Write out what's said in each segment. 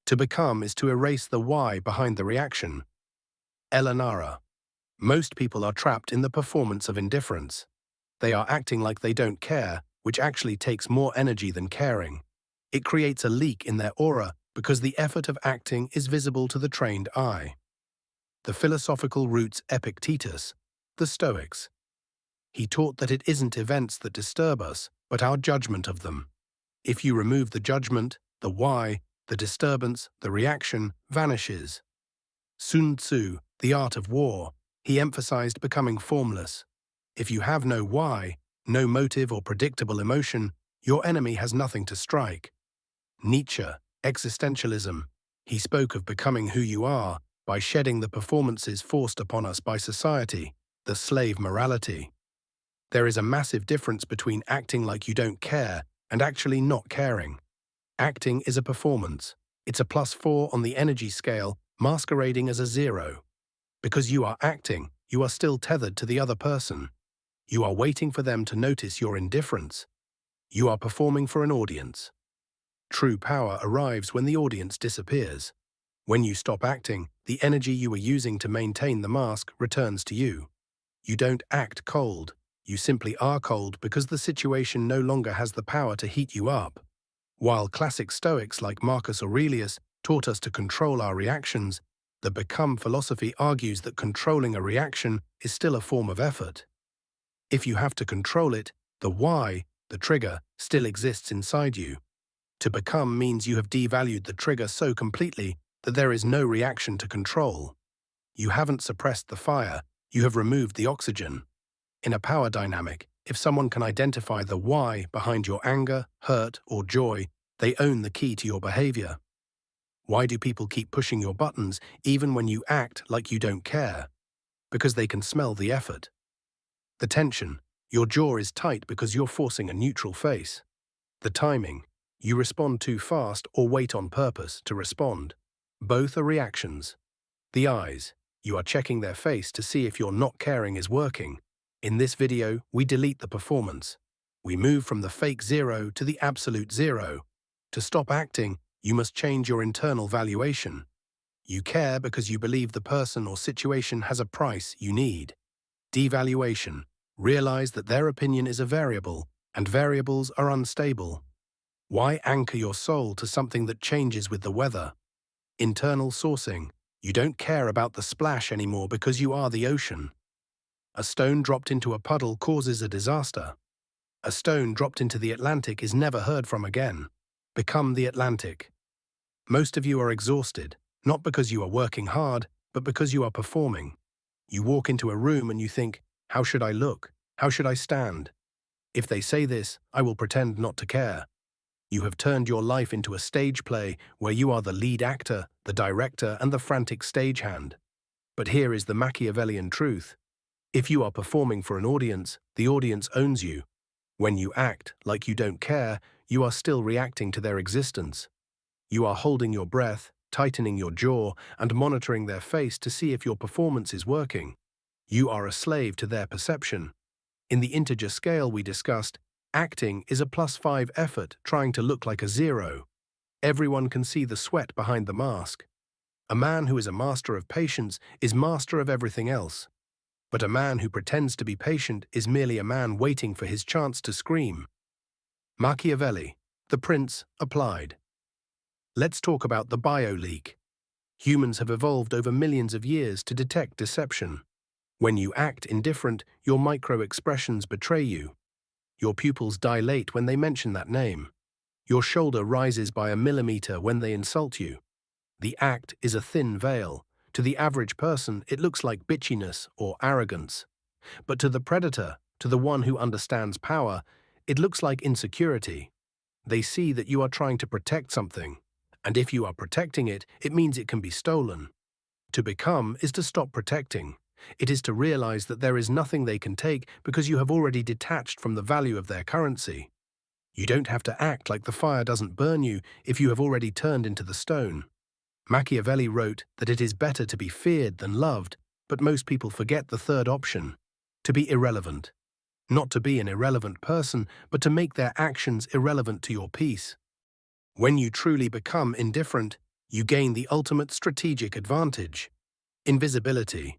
To become is to erase the why behind the reaction. Nara. Most people are trapped in the performance of indifference. They are acting like they don't care, which actually takes more energy than caring. It creates a leak in their aura because the effort of acting is visible to the trained eye. The philosophical roots Epictetus, the Stoics. He taught that it isn't events that disturb us, but our judgment of them. If you remove the judgment, the why, the disturbance, the reaction vanishes. Sun Tzu, The Art of War, he emphasized becoming formless. If you have no why, no motive or predictable emotion, your enemy has nothing to strike. Nietzsche, Existentialism, he spoke of becoming who you are by shedding the performances forced upon us by society, the slave morality. There is a massive difference between acting like you don't care and actually not caring. Acting is a performance. It's a +4 on the energy scale, masquerading as a 0. Because you are acting, you are still tethered to the other person. You are waiting for them to notice your indifference. You are performing for an audience. True power arrives when the audience disappears. When you stop acting, the energy you were using to maintain the mask returns to you. You don't act cold. You simply are cold because the situation no longer has the power to heat you up. While classic Stoics like Marcus Aurelius taught us to control our reactions, the Become philosophy argues that controlling a reaction is still a form of effort. If you have to control it, the why, the trigger, still exists inside you. To become means you have devalued the trigger so completely that there is no reaction to control. You haven't suppressed the fire, you have removed the oxygen. In a power dynamic, if someone can identify the why behind your anger, hurt, or joy, they own the key to your behavior. Why do people keep pushing your buttons even when you act like you don't care? Because they can smell the effort. The tension, your jaw is tight because you're forcing a neutral face. The timing, you respond too fast or wait on purpose to respond. Both are reactions. The eyes, you are checking their face to see if your not caring is working. In this video, we delete the performance. We move from the fake 0 to the absolute 0. To stop acting, you must change your internal valuation. You care because you believe the person or situation has a price you need. Devaluation. Realize that their opinion is a variable, and variables are unstable. Why anchor your soul to something that changes with the weather? Internal sourcing. You don't care about the splash anymore because you are the ocean. A stone dropped into a puddle causes a disaster. A stone dropped into the Atlantic is never heard from again. Become the Atlantic. Most of you are exhausted, not because you are working hard, but because you are performing. You walk into a room and you think, how should I look? How should I stand? If they say this, I will pretend not to care. You have turned your life into a stage play where you are the lead actor, the director, and the frantic stagehand. But here is the Machiavellian truth. If you are performing for an audience, the audience owns you. When you act like you don't care, you are still reacting to their existence. You are holding your breath, tightening your jaw, and monitoring their face to see if your performance is working. You are a slave to their perception. In the integer scale we discussed, acting is a +5 effort trying to look like a 0. Everyone can see the sweat behind the mask. A man who is a master of patience is master of everything else. But a man who pretends to be patient is merely a man waiting for his chance to scream. Machiavelli, The Prince, applied. Let's talk about the bio-leak. Humans have evolved over millions of years to detect deception. When you act indifferent, your micro-expressions betray you. Your pupils dilate when they mention that name. Your shoulder rises by a millimeter when they insult you. The act is a thin veil. To the average person, it looks like bitchiness or arrogance. But to the predator, to the one who understands power, it looks like insecurity. They see that you are trying to protect something. And if you are protecting it, it means it can be stolen. To become is to stop protecting. It is to realize that there is nothing they can take because you have already detached from the value of their currency. You don't have to act like the fire doesn't burn you if you have already turned into the stone. Machiavelli wrote that it is better to be feared than loved, but most people forget the third option, to be irrelevant. Not to be an irrelevant person, but to make their actions irrelevant to your peace. When you truly become indifferent, You gain the ultimate strategic advantage. Invisibility.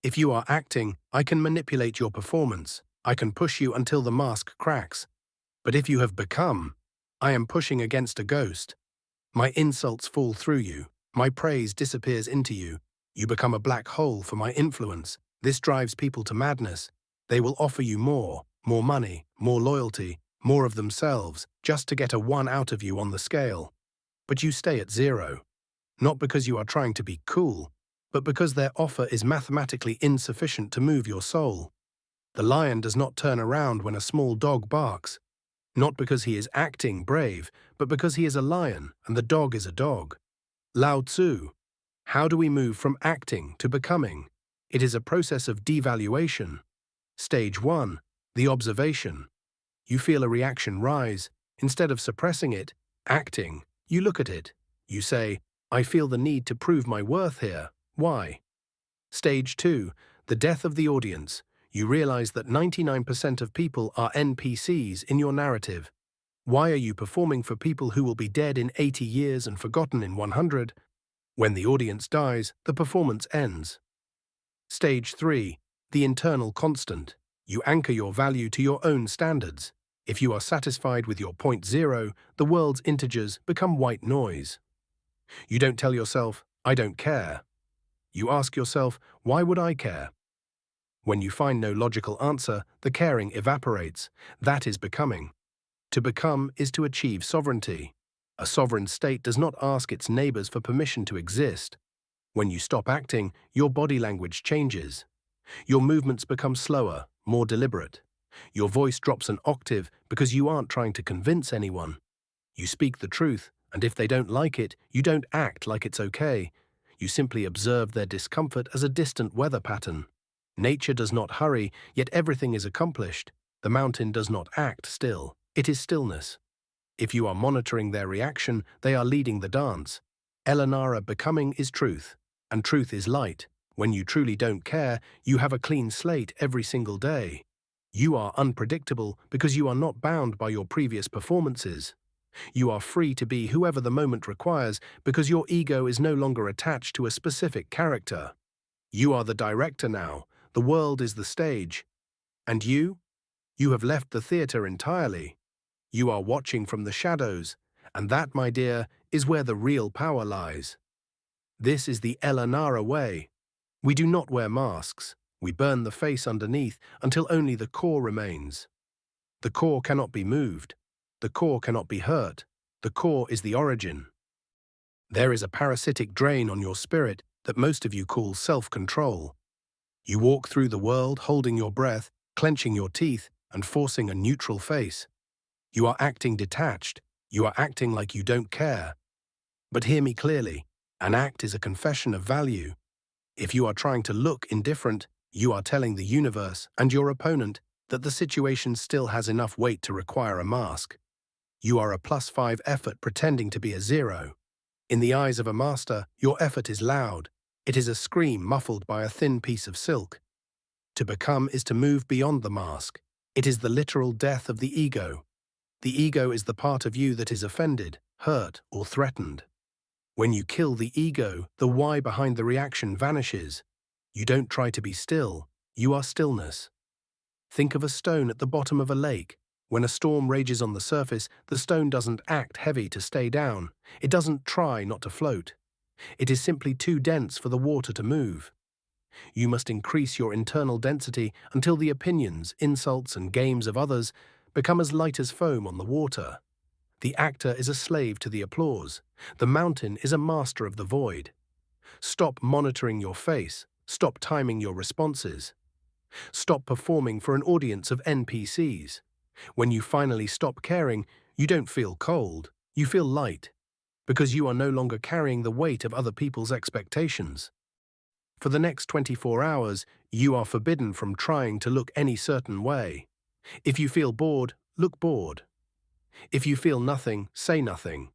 If you are acting, I can manipulate your performance. I can push you until the mask cracks. But if you have become, I am pushing against a ghost. My insults fall through you. My praise disappears into you. You become a black hole for my influence. This drives people to madness. They will offer you more money, more loyalty, more of themselves, just to get a 1 out of you on the scale. But you stay at 0. Not because you are trying to be cool, but because their offer is mathematically insufficient to move your soul. The lion does not turn around when a small dog barks. Not because he is acting brave, but because he is a lion and the dog is a dog. Lao Tzu. How do we move from acting to becoming? It is a process of devaluation. Stage 1. The observation. You feel a reaction rise. Instead of suppressing it, acting, you look at it. You say, I feel the need to prove my worth here. Why? Stage 2. The death of the audience. You realize that 99% of people are NPCs in your narrative. Why are you performing for people who will be dead in 80 years and forgotten in 100? When the audience dies, the performance ends. Stage 3. The internal constant. You anchor your value to your own standards. If you are satisfied with your point 0, the world's integers become white noise. You don't tell yourself, I don't care. You ask yourself, why would I care? When you find no logical answer, the caring evaporates. That is becoming. To become is to achieve sovereignty. A sovereign state does not ask its neighbors for permission to exist. When you stop acting, your body language changes. Your movements become slower, more deliberate. Your voice drops an octave because you aren't trying to convince anyone. You speak the truth, and if they don't like it, you don't act like it's okay. You simply observe their discomfort as a distant weather pattern. Nature does not hurry, yet everything is accomplished. The mountain does not act still. It is stillness. If you are monitoring their reaction, they are leading the dance. Nara, becoming is truth, and truth is light. When you truly don't care, you have a clean slate every single day. You are unpredictable because you are not bound by your previous performances. You are free to be whoever the moment requires because your ego is no longer attached to a specific character. You are the director now. The world is the stage. And you? You have left the theater entirely. You are watching from the shadows, and that, my dear, is where the real power lies. This is the Nara way. We do not wear masks. We burn the face underneath until only the core remains. The core cannot be moved. The core cannot be hurt. The core is the origin. There is a parasitic drain on your spirit that most of you call self-control. You walk through the world holding your breath, clenching your teeth, and forcing a neutral face. You are acting detached. You are acting like you don't care. But hear me clearly. An act is a confession of value. If you are trying to look indifferent, you are telling the universe and your opponent that the situation still has enough weight to require a mask. You are a +5 effort pretending to be a 0. In the eyes of a master, your effort is loud. It is a scream muffled by a thin piece of silk. To become is to move beyond the mask. It is the literal death of the ego. The ego is the part of you that is offended, hurt, or threatened. When you kill the ego, the why behind the reaction vanishes. You don't try to be still. You are stillness. Think of a stone at the bottom of a lake. When a storm rages on the surface, the stone doesn't act heavy to stay down. It doesn't try not to float. It is simply too dense for the water to move. You must increase your internal density until the opinions, insults, and games of others become as light as foam on the water. The actor is a slave to the applause. The mountain is a master of the void. Stop monitoring your face. Stop timing your responses. Stop performing for an audience of NPCs. When you finally stop caring, you don't feel cold. You feel light, because you are no longer carrying the weight of other people's expectations. For the next 24 hours, you are forbidden from trying to look any certain way. If you feel bored, look bored. If you feel nothing, say nothing.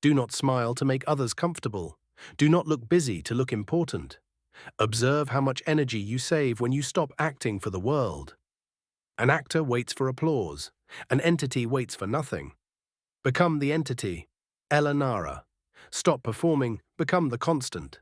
Do not smile to make others comfortable. Do not look busy to look important. Observe how much energy you save when you stop acting for the world. An actor waits for applause. An entity waits for nothing. Become the entity. Nara. Stop performing, become the constant.